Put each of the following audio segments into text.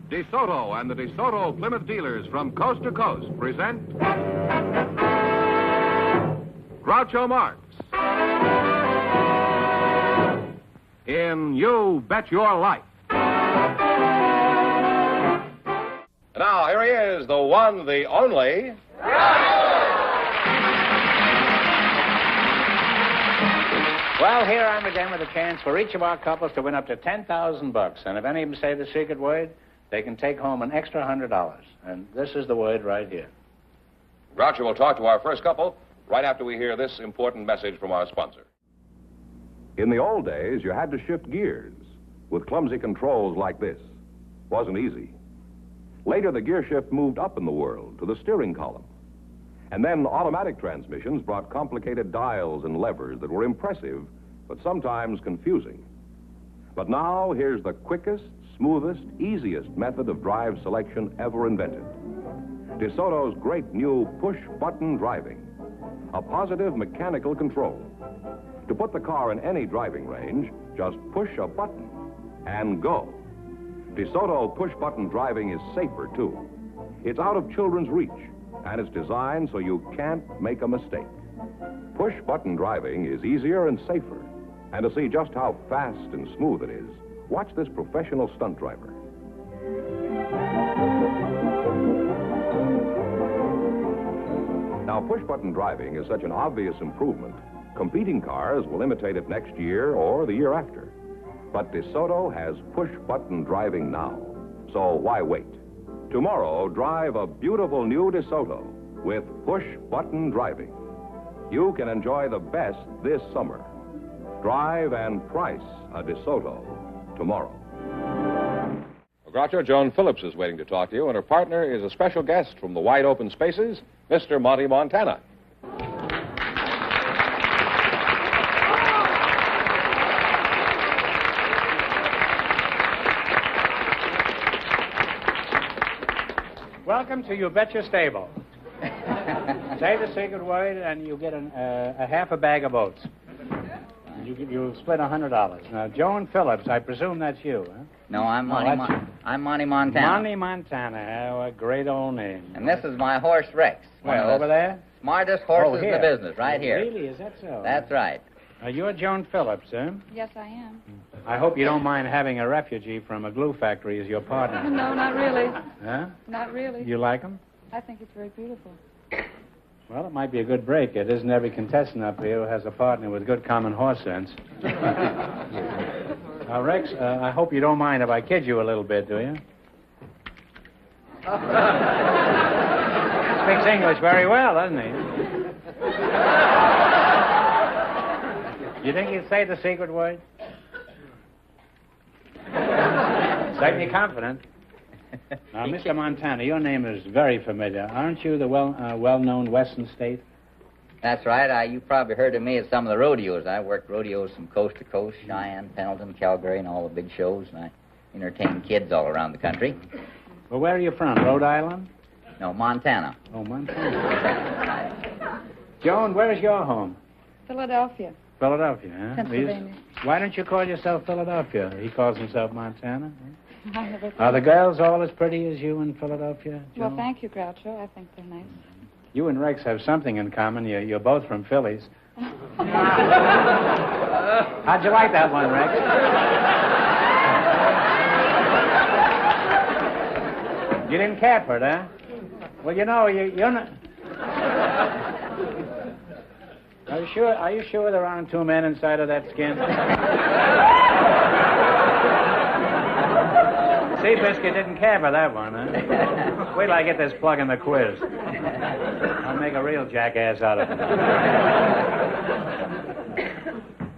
DeSoto and the DeSoto Plymouth dealers from coast to coast present Groucho Marx in You Bet Your Life. Now, here he is, the one, the only... Well, here I'm again with a chance for each of our couples to win up to $10,000. And if any of them say the secret word, they can take home an extra $100. And this is the word right here. Groucho will talk to our first couple right after we hear this important message from our sponsor. In the old days, you had to shift gears with clumsy controls like this. Wasn't easy. Later, the gear shift moved up in the world to the steering column. And then automatic transmissions brought complicated dials and levers that were impressive, but sometimes confusing. But now, here's the quickest, smoothest, easiest method of drive selection ever invented. DeSoto's great new push-button driving. A positive mechanical control. To put the car in any driving range, just push a button and go. DeSoto push-button driving is safer, too. It's out of children's reach, and it's designed so you can't make a mistake. Push-button driving is easier and safer. And to see just how fast and smooth it is, watch this professional stunt driver. Now, push-button driving is such an obvious improvement, competing cars will imitate it next year or the year after. But DeSoto has push-button driving now, so why wait? Tomorrow, drive a beautiful new DeSoto with push-button driving. You can enjoy the best this summer. Drive and price a DeSoto tomorrow. Well, Groucho, Joan Phillips is waiting to talk to you, and her partner is a special guest from the wide open spaces, Mr. Monty Montana. Welcome to You Bet Your Stable. Say the secret word, and you get a half a bag of oats. You'll split $100. Now, Joan Phillips, I presume that's you, huh? No, I'm Monty Montana. Monty Montana. Oh, a great old name. And this is my horse, Rex. Well, over there? Smartest horses in the business, right here. Really? Is that so? That's right. You're Joan Phillips, huh? Yes, I am. I hope you don't mind having a refugee from a glue factory as your partner. No, not really. Huh? Not really. You like him? I think it's very beautiful. Well, it might be a good break. It isn't every contestant up here who has a partner with good common horse sense. Now, Rex, I hope you don't mind if I kid you a little bit, do you? Speaks English very well, doesn't he? You think he'd say the secret word? Certainly confident. Now, Mr. Montana, your name is very familiar. Aren't you the well-known Western State? That's right. You probably heard of me at some of the rodeos. I worked rodeos from coast to coast, Cheyenne, Pendleton, Calgary, and all the big shows. And I entertain kids all around the country. Well, where are you from? Rhode Island? No, Montana. Oh, Montana. Joan, where's your home? Philadelphia. Philadelphia, huh? Pennsylvania. Why don't you call yourself Philadelphia? He calls himself Montana. I never Are the girls all as pretty as you in Philadelphia, Joan? Well, thank you, Groucho. I think they're nice. You and Rex have something in common. You're both from Phillies. How'd you like that one, Rex? You didn't care for it, huh? Well, you know, you're not... Are you sure there aren't two men inside of that skin? Seabiscuit didn't care for that one, huh? Wait till I get this plug in the quiz. I'll make a real jackass out of him.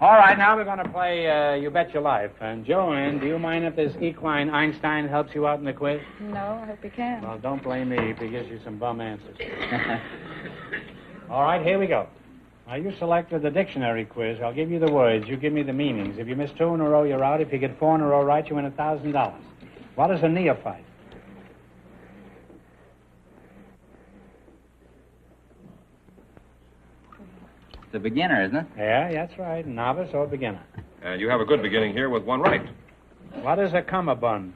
All right, now we're going to play You Bet Your Life. And Joanne, do you mind if this equine Einstein helps you out in the quiz? No, I hope you can. Well, don't blame me if he gives you some bum answers. All right, here we go. Now, you selected the dictionary quiz. I'll give you the words. You give me the meanings. If you miss 2 in a row, you're out. If you get 4 in a row right, you win $1,000. What is a neophyte? The beginner, isn't it? Yeah, that's right. Novice or beginner. And you have a good beginning here with one right. What is a cummerbund?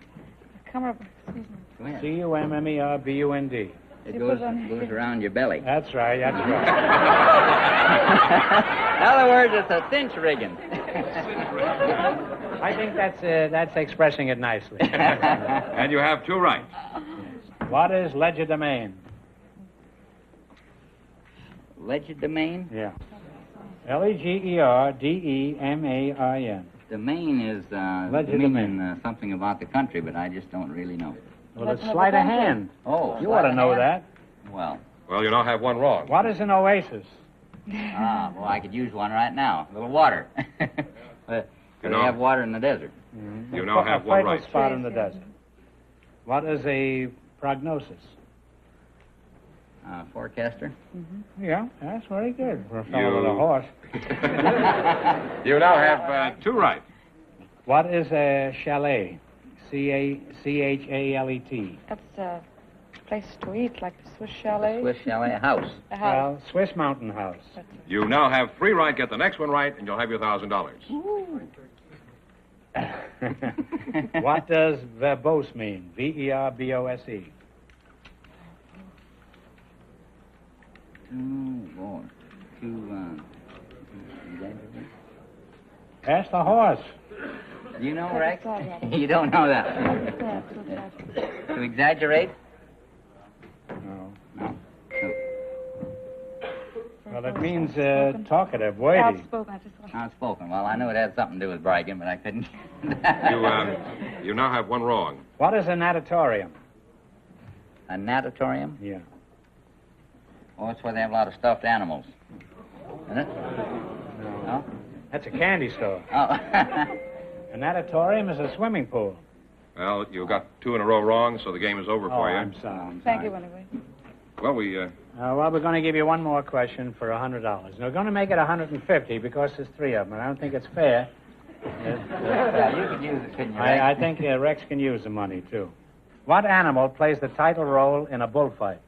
Excuse me. ahead. C-U-M-M-E-R-B-U-N-D. It goes around your belly. That's right, that's right. In other words, it's a cinch rigging. I think that's expressing it nicely. And you have two right. What is legerdemain? Legerdemain? Yeah. L-E-G-E-R-D-E-M-A-I-N. Domain is meaning something about the country, but I just don't really know. Well, it's sleight of hand. Oh, You ought to know that. Well, Well, you now have one wrong. What is an oasis? well, I could use one right now. A little water. But they know- have water in the desert. You now have a one fatal right. spot in the desert. What is a prognosis? Forecaster? Yeah, that's very good for a fellow with a horse. You now have two right. What is a chalet? C-H-A-L-E-T. That's a place to eat, like the Swiss chalet. Swiss chalet house. A house. Well, Swiss mountain house. That's it. You now have three right. Get the next one right, and you'll have your $1,000. What does verbose mean? V-E-R-B-O-S-E. To Ask the horse. Do you know, Rex? That's all right. You don't know that. Yeah, To exaggerate? No. No. Well, it means talkative, weighty. Outspoken. I just want Outspoken. Well, I knew it had something to do with bragging, but I couldn't. You now have one wrong. What is a natatorium? A natatorium? Yeah. Oh, it's where they have a lot of stuffed animals. Isn't it? No? That's a candy store. Oh. A natatorium is a swimming pool. Well, you got two in a row wrong, so the game is over for you. I'm sorry. Thank you, anyway. Well, Well, we're going to give you one more question for $100. And we're going to make it $150 because there's three of them, and I don't think it's fair. Yeah, you could use it, couldn't you, Rex? I think Rex can use the money, too. What animal plays the title role in a bullfight?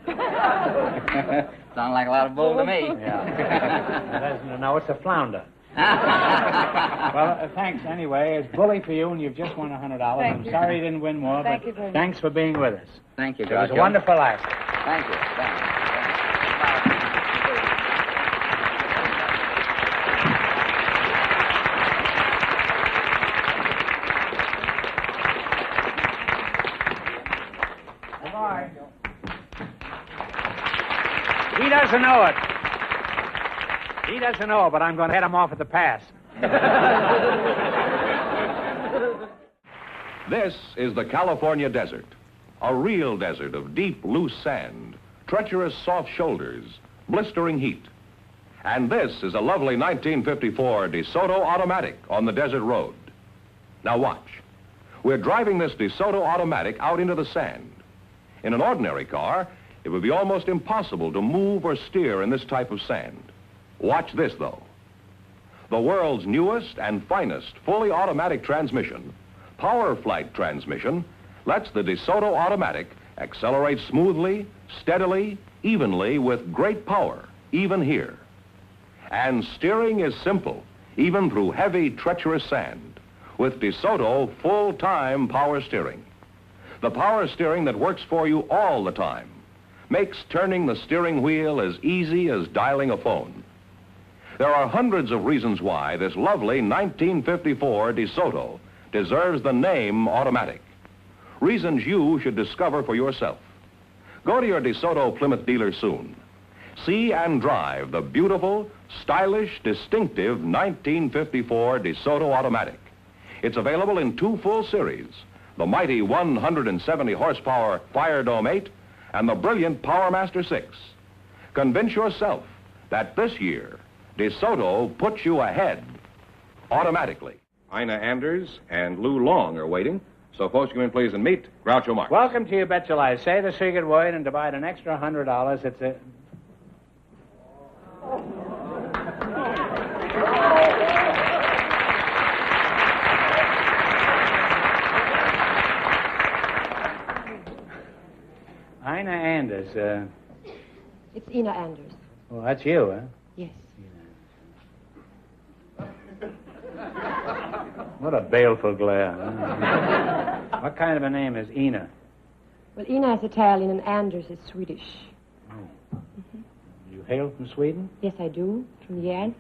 Sound like a lot of bull to me. Yeah. No, it's a flounder. Well, thanks anyway. It's bully for you, and you've just won $100. Thank I'm you. sorry you didn't win more, Thank but you very much. thanks for being with us. Thank you, It was a Groucho. wonderful act. Thank you. Thanks. Bye-bye. He doesn't know it. He doesn't know it, but I'm going to head him off at the pass. This is the California desert, a real desert of deep, loose sand, treacherous, soft shoulders, blistering heat. And this is a lovely 1954 DeSoto automatic on the desert road. Now watch. We're driving this DeSoto automatic out into the sand. In an ordinary car, it would be almost impossible to move or steer in this type of sand. Watch this, though. The world's newest and finest fully automatic transmission, Power Flight transmission, lets the DeSoto automatic accelerate smoothly, steadily, evenly with great power, even here. And steering is simple, even through heavy, treacherous sand, with DeSoto full-time power steering. The power steering that works for you all the time, makes turning the steering wheel as easy as dialing a phone. There are hundreds of reasons why this lovely 1954 DeSoto deserves the name automatic. Reasons you should discover for yourself. Go to your DeSoto Plymouth dealer soon. See and drive the beautiful, stylish, distinctive 1954 DeSoto automatic. It's available in two full series, the mighty 170 horsepower Fire Dome 8 and the brilliant Power Master 6. Convince yourself that this year, DeSoto puts you ahead automatically. Ina Anders and Lou Long are waiting. So folks, come in, please, and meet Groucho Marx. Welcome to You Bet Your Life. Say the secret word and divide an extra $100. It's a... Ina Anders, It's Ina Anders. well, that's you, huh? Yes. What a baleful glare. Huh? What kind of a name is Ina? Well, Ina is Italian and Anders is Swedish. You hail from Sweden? Yes, I do. From Jan.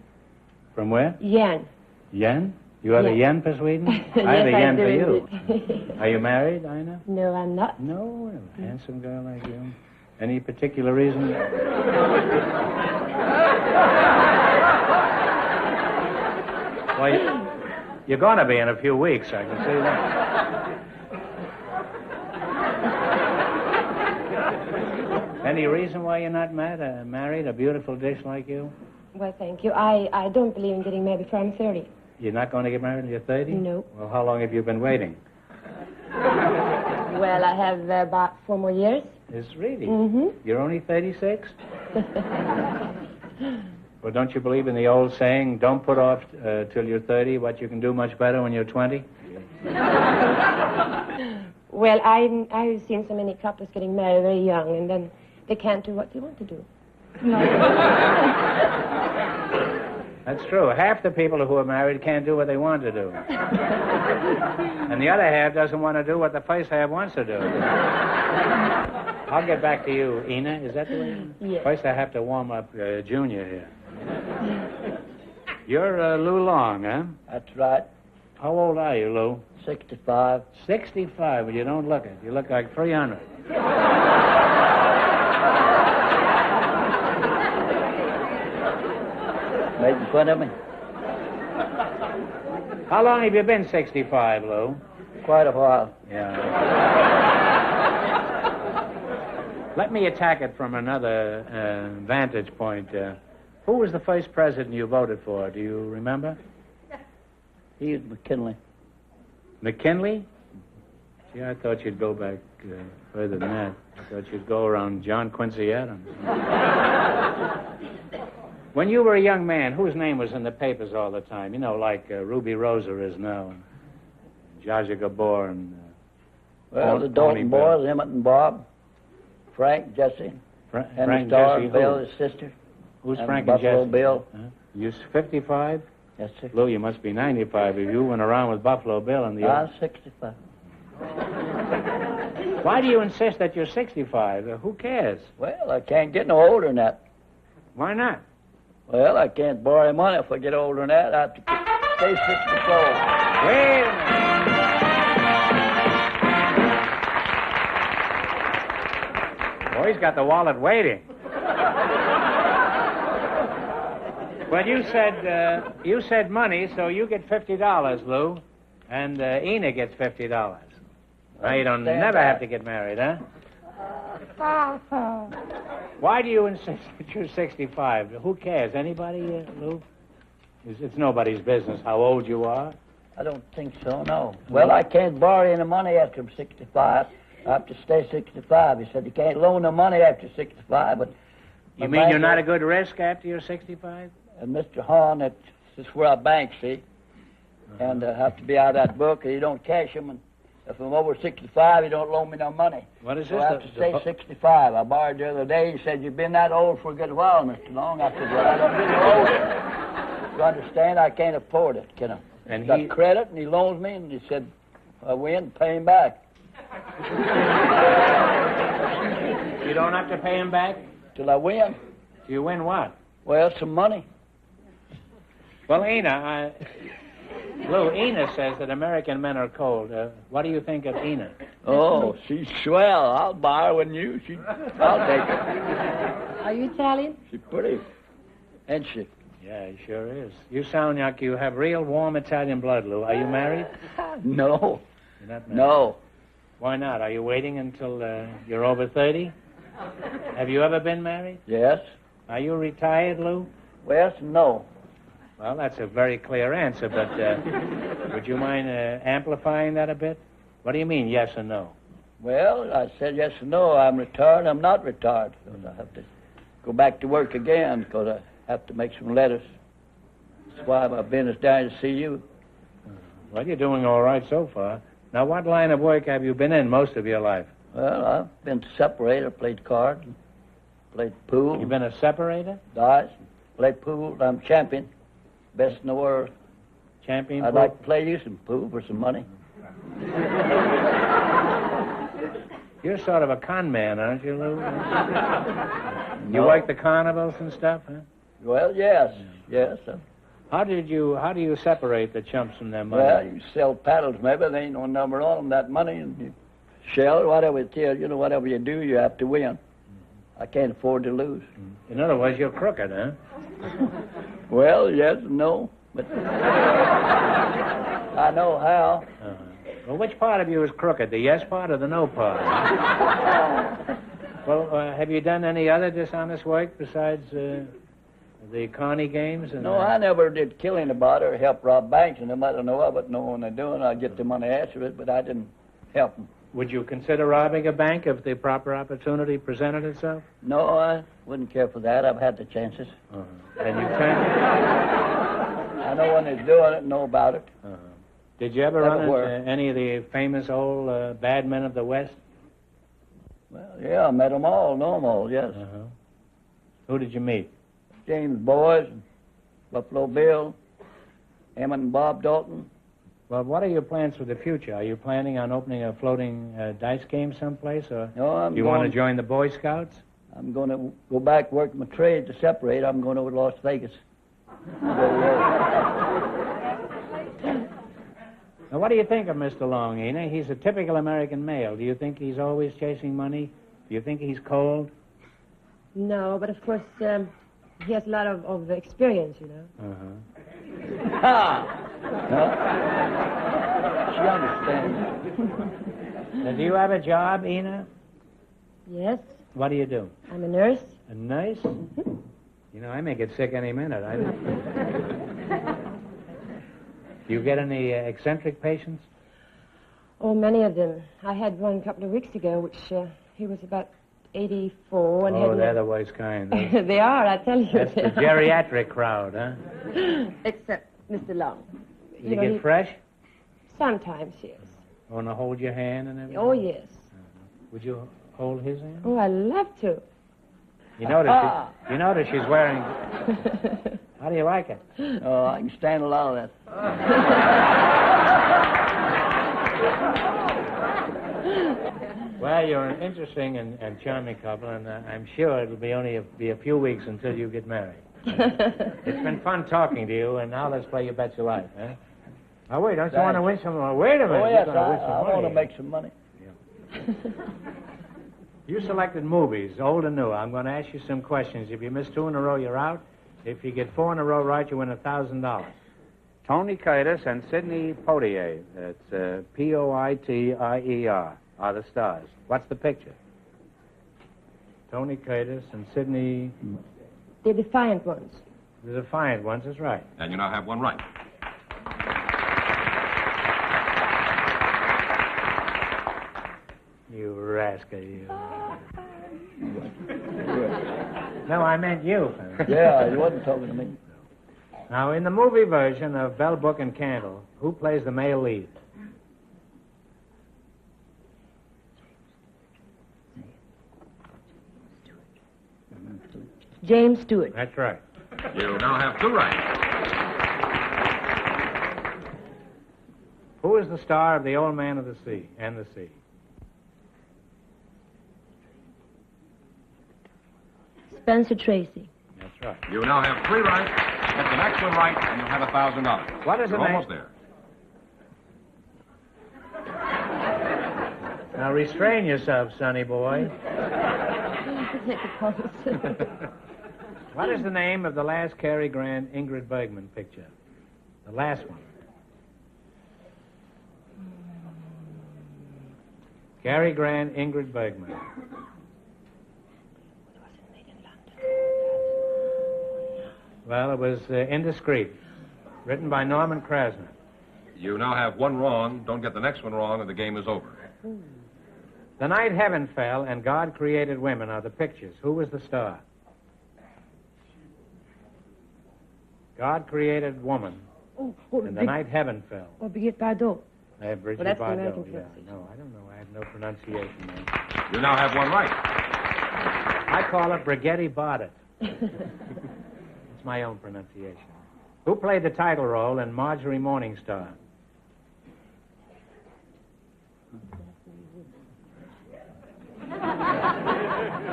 From where? Jan. Yen? You have a Yes. yen for Sweden? I have Yes, a I yen do for you. indeed. Are you married, Ina? No, I'm not. No, a handsome girl like you. Any particular reason? Well, you're going to be in a few weeks, I can see that. Any reason why you're not married, a beautiful dish like you? Well, thank you. I don't believe in getting married before I'm 30. You're not going to get married until you're 30? No. Well, how long have you been waiting? Well, I have about 4 more years. It's really? Mm-hmm. You're only 36? Well, don't you believe in the old saying, don't put off till you're 30 what you can do much better when you're 20? Well, I've seen so many couples getting married very young, and then they can't do what they want to do. That's true. Half the people who are married can't do what they want to do. And the other half doesn't want to do what the first half wants to do. I'll get back to you, Ina. Is that the way? Yes. First, I have to warm up Junior here. You're Lou Long, huh? That's right. How old are you, Lou? 65. 65. Well, you don't look it. You look like 300. Making fun of me? How long have you been 65, Lou? Quite a while. Yeah. Let me attack it from another vantage point. Who was the first president you voted for? Do you remember? He was McKinley. McKinley? Gee, I thought you'd go back further than that. I thought you'd go around John Quincy Adams. When you were a young man, whose name was in the papers all the time? You know, like Ruby Rosa is now, and Zsa Gabor, and... Well, the Dalton boys, Emmett and Bob, Frank, Jesse, Frank, Henry Starr, Jesse, Bill, who? his sister. Who's and Frank and Buffalo Jesse? Bill. You 55? Yes, sir. Lou, you must be 95 if you went around with Buffalo Bill and the... I'm 65. Why do you insist that you're 65? Who cares? Well, I can't get no older than that. Why not? Well, I can't borrow money if I get older than that. I have to stay 64. Wait a minute. Boy, he's got the wallet waiting. Well, you said money, so you get $50, Lou, and Ina gets $50. Now you don't never have to get married, huh? Why do you insist that you're 65? Who cares? Anybody, Lou? It's nobody's business how old you are. I don't think so, no. Well, I can't borrow any money after I'm 65. I have to stay 65. He said you can't loan the money after 65, but... You mean you're not a good risk after you're 65? And Mr. Hahn, that's where I bank, see? And I have to be out of that book, or you don't cash them, and if I'm over 65, you don't loan me no money. What is So this? I have to stay 65. I borrowed the other day. He said, you've been that old for a good while, Mr. Long. I said, well, I don't get no older. You understand? I can't afford it, can I? And got he... credit, and he loans me, and he said, I win, pay him back. You don't have to pay him back? Till I win. You win what? Well, some money. Well, Ina, Lou, Ina says that American men are cold. What do you think of Ina? Oh, she's swell. I'll buy her when you. I'll take her. Are you Italian? She's pretty. Ain't she? Yeah, he sure is. You sound like you have real warm Italian blood, Lou. Are you married? No. You're not married? No. Why not? Are you waiting until you're over 30? Have you ever been married? Yes. Are you retired, Lou? Well, no. Well, that's a very clear answer, but would you mind amplifying that a bit? What do you mean, yes or no? Well, I said yes or no. I'm retired. I'm not retired. Because I have to go back to work again because I have to make some letters. That's why I've been down to see you. Well, you're doing all right so far. Now, what line of work have you been in most of your life? Well, I've been separator, played cards, played pool. You've been a separator? Dice, played pool. I'm champion. Best in the world. Champion I'd pool? like to play you some pool for some money. You're sort of a con man, aren't you, Lou? You work the carnivals and stuff, huh? Well, yes. Yes. How do you separate the chumps from their money? Well, you sell paddles, maybe. There ain't no number on them, that money. And you sell, whatever it is, whatever you do, you have to win. I can't afford to lose. In other words, you're crooked, huh? Well, yes and no, but I know how. Well, which part of you is crooked, the yes part or the no part? Well, have you done any other dishonest work besides the carny games? And, No, I never did kill anybody or help rob banks, and I don't know of it. Know when they're doing, I get the money after it, but I didn't help them. Would you consider robbing a bank if the proper opportunity presented itself? No, I wouldn't care for that. I've had the chances. And you can? I know when they're doing it, know about it. Did you ever run into any of the famous old bad men of the West? Well, yeah, I met them all, know them all, yes. Who did you meet? James Boys, Buffalo Bill, Emmett and Bob Dalton. Well, what are your plans for the future? Are you planning on opening a floating dice game someplace, or No, do you want to join the Boy Scouts? I'm going to go back, work my trade to separate. I'm going over to Las Vegas. Now, what do you think of Mr. Long, Ena? He's a typical American male. Do you think he's always chasing money? Do you think he's cold? No, but of course, he has a lot of experience, She understands. Now, do you have a job, Ena? Yes, What do you do? I'm a nurse. A nurse? I may get sick any minute. Do you get any eccentric patients? Oh, many of them. I had one a couple of weeks ago, which he was about 84 and Oh, they're the worst kind. They are, I tell you. That's the geriatric crowd, huh? Except Mr. Long. Does he get fresh? Sometimes, yes. Want to hold your hand and everything? Oh, yes. Would you hold his hand? Oh, I love to. You notice she's wearing... How do you like it? Oh, I can stand a lot of that. Well, you're an interesting and charming couple, and I'm sure it'll be only be a few weeks until you get married. It's been fun talking to you, and now let's play You Bet Your Life, huh? Oh, wait, don't you want to win some more? Wait a minute. Oh, yes, I want to make some money. You selected movies, old and new. I'm going to ask you some questions. If you miss 2 in a row, you're out. If you get 4 in a row right, you win $1,000. Tony Curtis and Sidney Poitier, that's Poitier, are the stars. What's the picture? Tony Curtis and Sidney... The defiant ones. The defiant ones is right. And you now have one right. You rascal, you. No, I meant you. Yeah, you wasn't talking to me. Now, in the movie version of Bell, Book, and Candle, who plays the male lead? James Stewart. That's right. You now have 2 right. Who is the star of The Old Man of the Sea and the Sea? Spencer Tracy. That's right. You now have 3 right. Get the next one right, and you'll have $1,000. What is the You're name? almost there. Now restrain yourself, sonny boy. What is the name of the last Cary Grant, Ingrid Bergman picture? The last one. Cary Grant, Ingrid Bergman. Well, it was Indiscreet, written by Norman Krasner. You now have 1 wrong. Don't get the next one wrong, and the game is over. The Night Heaven Fell and God Created Women are the pictures. Who was the star? God Created Woman. And The Night Heaven Fell. Or Brigitte Bardot. Brigitte that's the Bardot. American Yeah, pronunciation. no, I don't know. I have no pronunciation there. You now have 1 right. I call it Brigitte Bardot. It's my own pronunciation. Who played the title role in Marjorie Morningstar?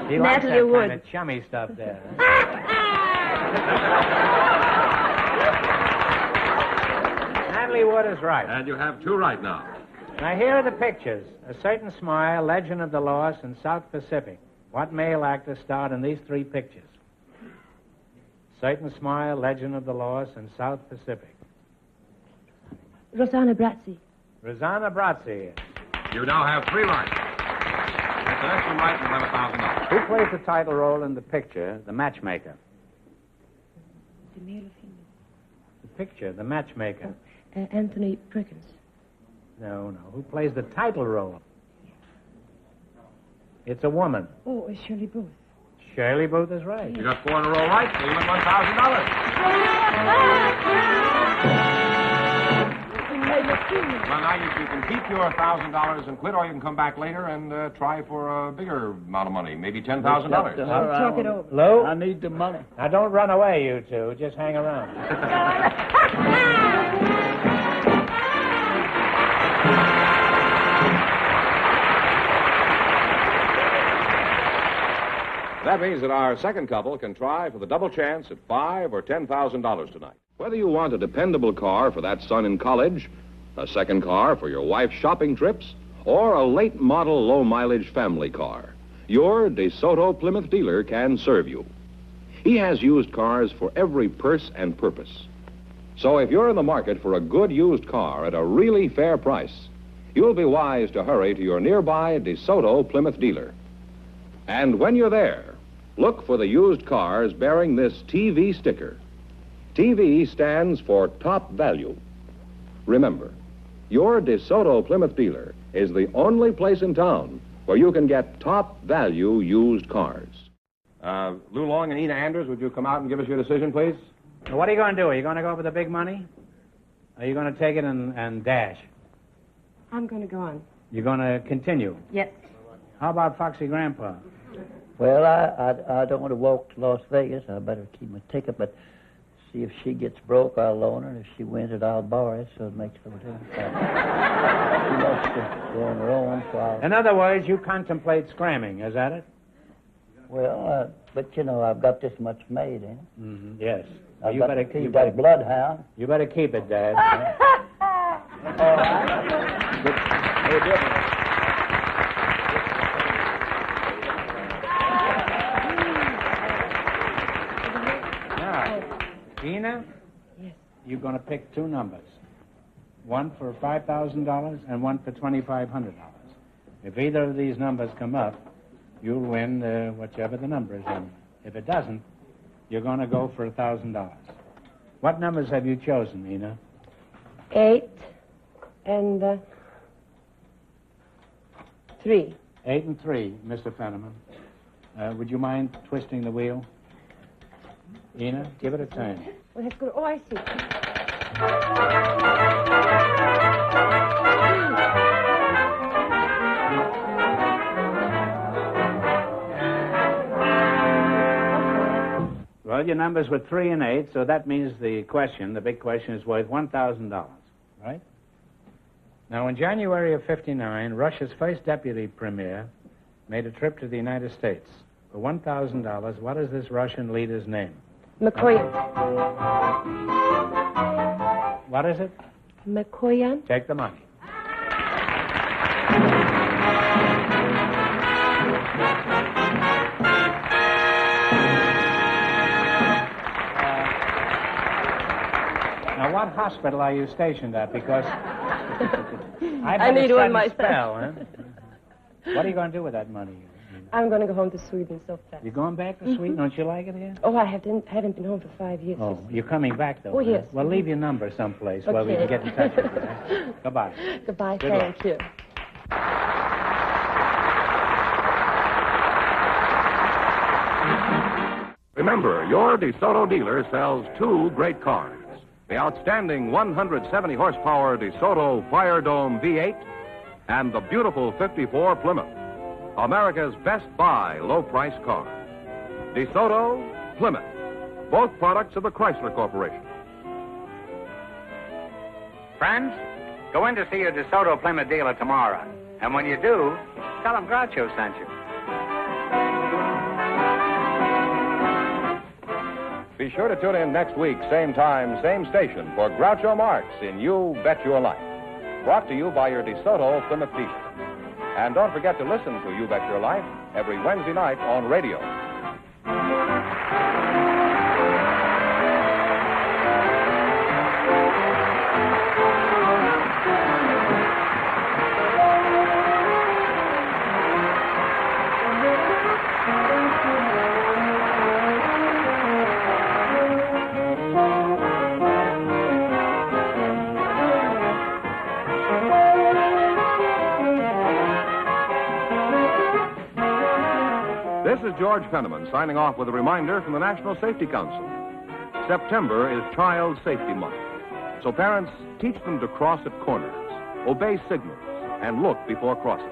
He likes Natalie that Wood. kind of chummy stuff there. Natalie Wood is right. And you have 2 right now. Now, here are the pictures. A Certain Smile, Legend of the Lost, and South Pacific. What male actor starred in these 3 pictures? Certain Smile, Legend of the Lost, and South Pacific. Rosanna Brazzi. Rosanna Brazzi. You now have 3 right. That's the next one right, and you have $1,000. Who plays the title role in the picture, The Matchmaker? The male or female? The picture, The Matchmaker. Anthony Perkins. No. Who plays the title role? It's a woman. Oh, Shirley Booth. Shirley Booth is right. You got 4 in a row right, so you win $1,000. Well, now you can keep your $1,000 and quit, or you can come back later and try for a bigger amount of money, maybe $10,000. Talk it over. Lou? I need the money. Now, don't run away, you two. Just hang around. That means that our second couple can try for the double chance at $5,000 or $10,000 tonight. Whether you want a dependable car for that son in college, a second car for your wife's shopping trips, or a late model low mileage family car, your DeSoto Plymouth dealer can serve you. He has used cars for every purse and purpose. So if you're in the market for a good used car at a really fair price, you'll be wise to hurry to your nearby DeSoto Plymouth dealer. And when you're there, look for the used cars bearing this TV sticker. TV stands for top value. Remember, your DeSoto Plymouth dealer is the only place in town where you can get top value used cars. Lou Long and Ina Anders, would you come out and give us your decision, please? Now, what are you going to do? Are you going to go for the big money? Or are you going to take it and dash? I'm going to go on. You're going to continue? Yes. How about Foxy Grandpa? Well, I don't want to walk to Las Vegas. I better keep my ticket, but see if she gets broke, I'll loan her. If she wins it, I'll borrow it, so it makes no difference. She wants to go on her own, so I'll... In other words, you contemplate scramming, is that it? Well, but you know, I've got this much made, eh? Mm-hmm. Yes. I've You got better to keep you that better, bloodhound. you better keep it, Dad. Now, Ina? Yes. You're going to pick 2 numbers. One for $5,000 and one for $2,500. If either of these numbers come up, you'll win whichever the number is. And if it doesn't, you're going to go for $1,000. What numbers have you chosen, Ina? 8 and 3. 8 and 3, Mr. Fenneman. Would you mind twisting the wheel? Ina, give it a turn. Well, that's good. Oh, I see. Well, your numbers were 3 and 8, so that means the big question, is worth $1,000, right? Now, in January of '59, Russia's first deputy premier made a trip to the United States. For $1,000, what is this Russian leader's name? Mikoyan. What is it? Mikoyan? Take the money. Now, what hospital are you stationed at? Because I need one myself. Spell, huh? What are you going to do with that money? I'm going to go home to Sweden so fast. You're going back to Sweden? Don't you like it here? Oh, I haven't been home for 5 years. Oh, you're coming back, though? Oh, huh? yes. Well, leave your number someplace where we can get in touch with you. Huh? Goodbye. Goodbye. Good Thank you. Remember, your DeSoto dealer sells 2 great cars. The outstanding 170 horsepower DeSoto Fire Dome V8 and the beautiful 54 Plymouth. America's best buy low-price car. DeSoto, Plymouth, both products of the Chrysler Corporation. Friends, go in to see your DeSoto Plymouth dealer tomorrow. And when you do, tell him Groucho sent you. Be sure to tune in next week, same time, same station, for Groucho Marx in You Bet Your Life. Brought to you by your DeSoto Plymouth dealer. And don't forget to listen to You Bet Your Life every Wednesday night on radio. This is George Fenneman signing off with a reminder from the National Safety Council. September is Child Safety Month. So parents, teach them to cross at corners, obey signals, and look before crossing.